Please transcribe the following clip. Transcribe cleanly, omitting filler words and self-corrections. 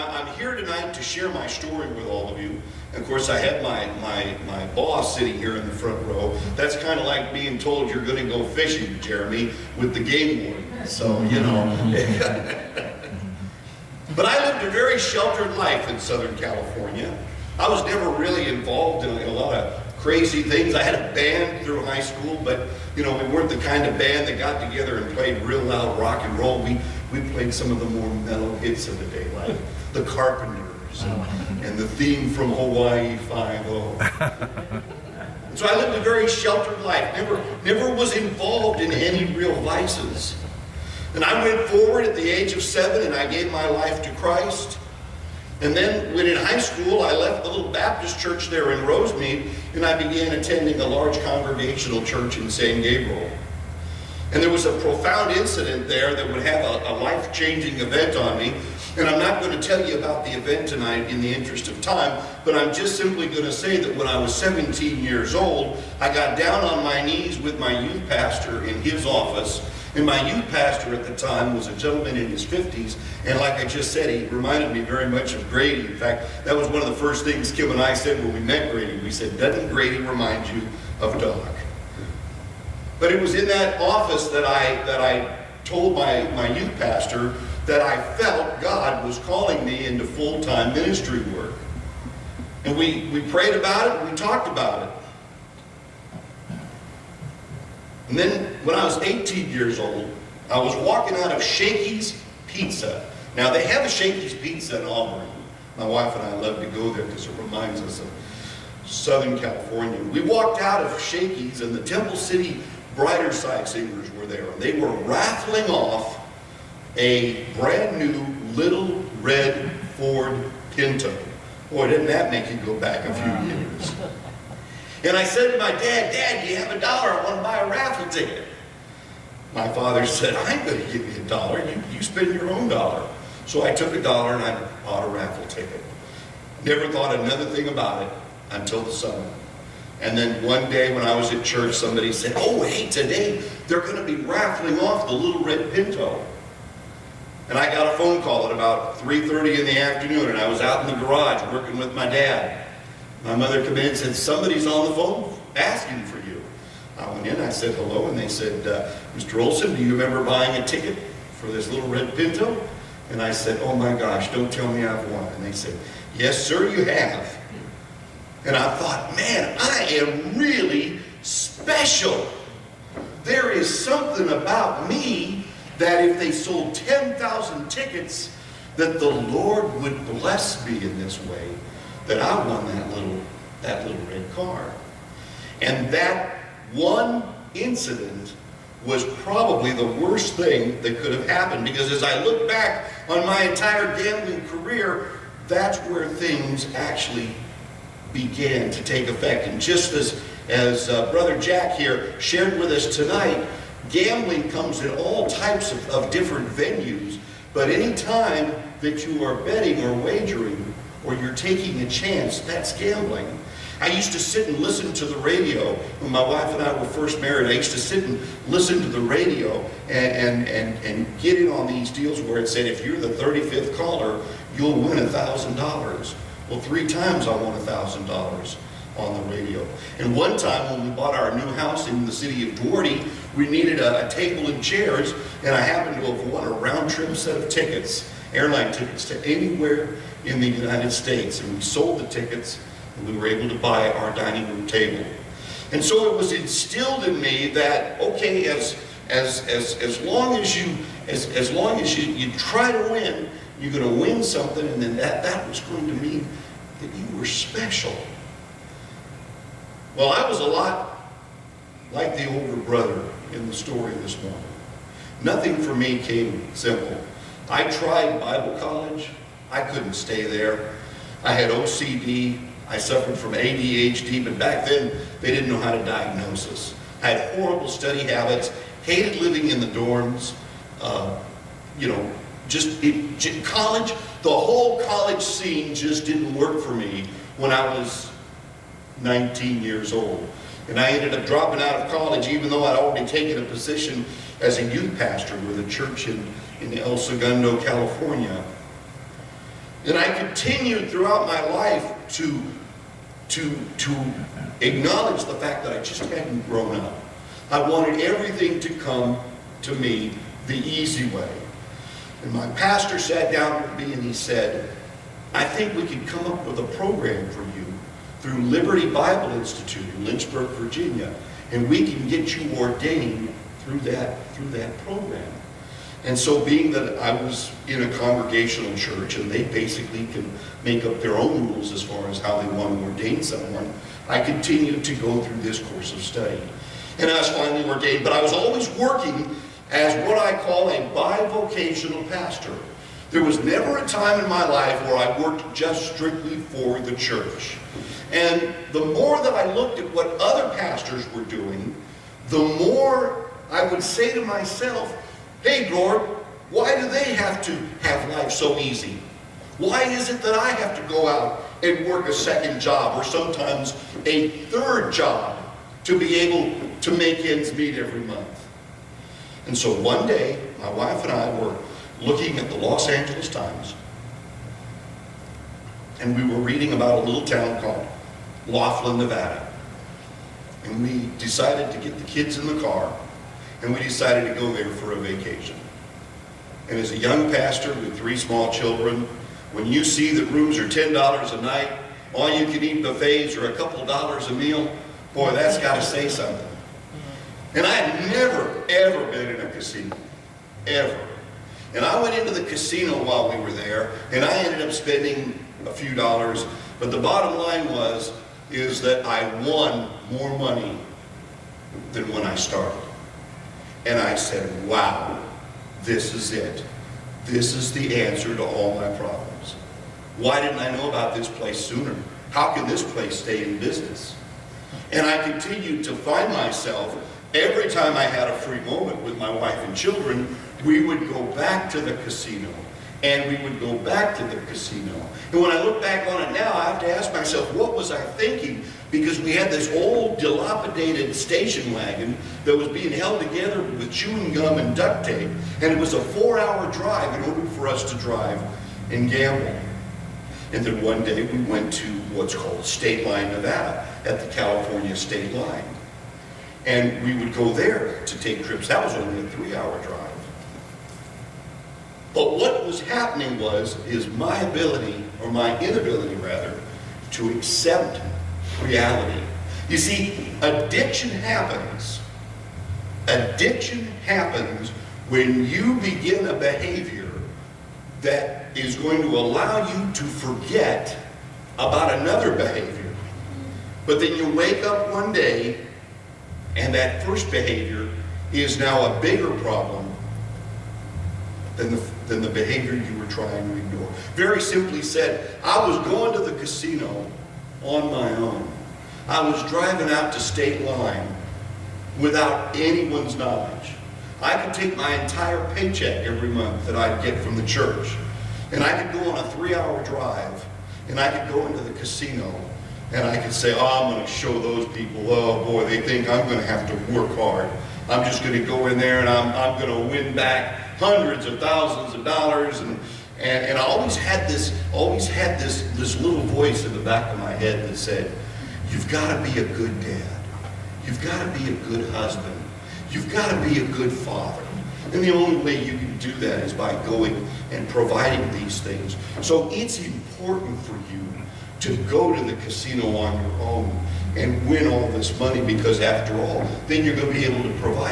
I'm here tonight to share my story with all of you. Of course, I have my boss sitting here in the front row. That's kind of like being told you're going to go fishing, Jeremy, with the game warden. So, you know. But I lived a very sheltered life in Southern California. I was never really involved in a lot of crazy things. I had a band through high school, but you know, we weren't the kind of band that got together and played real loud rock and roll. We played some of the more mellow hits of the day, like the Carpenters and the theme from Hawaii Five-0. So I lived a very sheltered life, never was involved in any real vices. And I went forward at the age of 7 and I gave my life to Christ. And then when in high school, I left the little Baptist church there in Rosemead and I began attending a large congregational church in San Gabriel. And there was a profound incident there that would have a life-changing event on me. And I'm not going to tell you about the event tonight in the interest of time, but I'm just simply going to say that when I was 17 years old, I got down on my knees with my youth pastor in his office. And my youth pastor at the time was a gentleman in his 50s, and like I just said, he reminded me very much of Grady. In fact, that was one of the first things Kim and I said when we met Grady. We said, "Doesn't Grady remind you of Doc?" But it was in that office that I told my youth pastor that I felt God was calling me into full-time ministry work. And we prayed about it, and we talked about it. And then when I was 18 years old, I was walking out of Shakey's Pizza. Now they have a Shakey's Pizza in Auburn. My wife and I love to go there because it reminds us of Southern California. We walked out of Shakey's and the Temple City Brighter Side Singers were there. They were raffling off a brand new little red Ford Pinto. Boy, didn't that make you go back a few years. And I said to my dad, "Dad, do you have $1? I want to buy a raffle ticket." My father said, "I ain't going to give you $1. You spend your own dollar." So I took $1 and I bought a raffle ticket. Never thought another thing about it until the summer. And then one day when I was at church, somebody said, "Oh, hey, today they're going to be raffling off the little red Pinto." And I got a phone call at about 3:30 in the afternoon, and I was out in the garage working with my dad. My mother came in and said, "Somebody's on the phone asking for you." I went in, I said hello, and they said, "Mr. Olsen, do you remember buying a ticket for this little red Pinto?" And I said, "Oh my gosh, don't tell me I've won." And they said, "Yes, sir, you have." And I thought, man, I am really special. There is something about me that if they sold 10,000 tickets, that the Lord would bless me in this way, that I won that little red car. And that one incident was probably the worst thing that could have happened, because as I look back on my entire gambling career, that's where things actually began to take effect. And just as Brother Jack here shared with us tonight, gambling comes in all types of different venues, but any time that you are betting or wagering or you're taking a chance, that's gambling. I used to sit and listen to the radio when my wife and I were first married. I used to sit and listen to the radio and get in on these deals where it said, if you're the 35th caller, you'll win $1,000. Well, 3 times I won $1,000 on the radio. And one time when we bought our new house in the city of Duarte, we needed a table and chairs, and I happened to have won a round-trip set of tickets, airline tickets to anywhere in the United States. And we sold the tickets, and we were able to buy our dining room table. And so it was instilled in me that, okay, as long as you try to win, you're going to win something, and then that was going to mean that you were special. Well, I was a lot like the older brother in the story this morning. Nothing for me came simple. I tried Bible college. I couldn't stay there. I had OCD. I suffered from ADHD, but back then they didn't know how to diagnose us. I had horrible study habits, hated living in the dorms, college, the whole college scene just didn't work for me when I was 19 years old. And I ended up dropping out of college even though I'd already taken a position as a youth pastor with a church in El Segundo, California. And I continued throughout my life to acknowledge the fact that I just hadn't grown up. I wanted everything to come to me the easy way. And my pastor sat down with me and he said, I think we could come up with a program for you through Liberty Bible Institute in Lynchburg, Virginia, and we can get you ordained through that program. And so being that I was in a congregational church and they basically can make up their own rules as far as how they want to ordain someone, I continued to go through this course of study. And I was finally ordained, but I was always working as what I call a bivocational pastor. There was never a time in my life where I worked just strictly for the church. And the more that I looked at what other pastors were doing, the more I would say to myself, hey, Lord, why do they have to have life so easy? Why is it that I have to go out and work a second job or sometimes a third job to be able to make ends meet every month? And so one day, my wife and I were looking at the Los Angeles Times, and we were reading about a little town called Laughlin, Nevada. And we decided to get the kids in the car, and we decided to go there for a vacation. And as a young pastor with 3 small children, when you see that rooms are $10 a night, all-you-can-eat buffets are a couple dollars a meal, boy, that's got to say something. And I had never, ever been in a casino, ever. And I went into the casino while we were there, and I ended up spending a few dollars, but the bottom line is that I won more money than when I started. And I said, wow, this is it. This is the answer to all my problems. Why didn't I know about this place sooner? How can this place stay in business? And I continued to find myself, every time I had a free moment with my wife and children, we would go back to the casino. And we would go back to the casino. And when I look back on it now, I have to ask myself, what was I thinking? Because we had this old dilapidated station wagon that was being held together with chewing gum and duct tape. And it was a 4-hour drive in order for us to drive and gamble. And then one day we went to what's called State Line, Nevada, at the California state line. And we would go there to take trips. That was only a 3-hour drive. But what was happening is my ability, or my inability rather, to accept reality. You see, addiction happens. Addiction happens when you begin a behavior that is going to allow you to forget about another behavior. But then you wake up one day and that first behavior is now a bigger problem than the behavior you were trying to ignore. Very simply said, I was going to the casino on my own. I was driving out to State Line without anyone's knowledge. I could take my entire paycheck every month that I'd get from the church, and I could go on a 3-hour drive, and I could go into the casino, and I could say, oh, I'm going to show those people, oh boy, they think I'm going to have to work hard. I'm just going to go in there and I'm going to win back hundreds of thousands of dollars, and I always had this little voice in the back of my head that said, you've got to be a good dad. You've got to be a good husband. You've got to be a good father. And the only way you can do that is by going and providing these things. So it's important for you to go to the casino on your own and win all this money, because after all, then you're going to be able to provide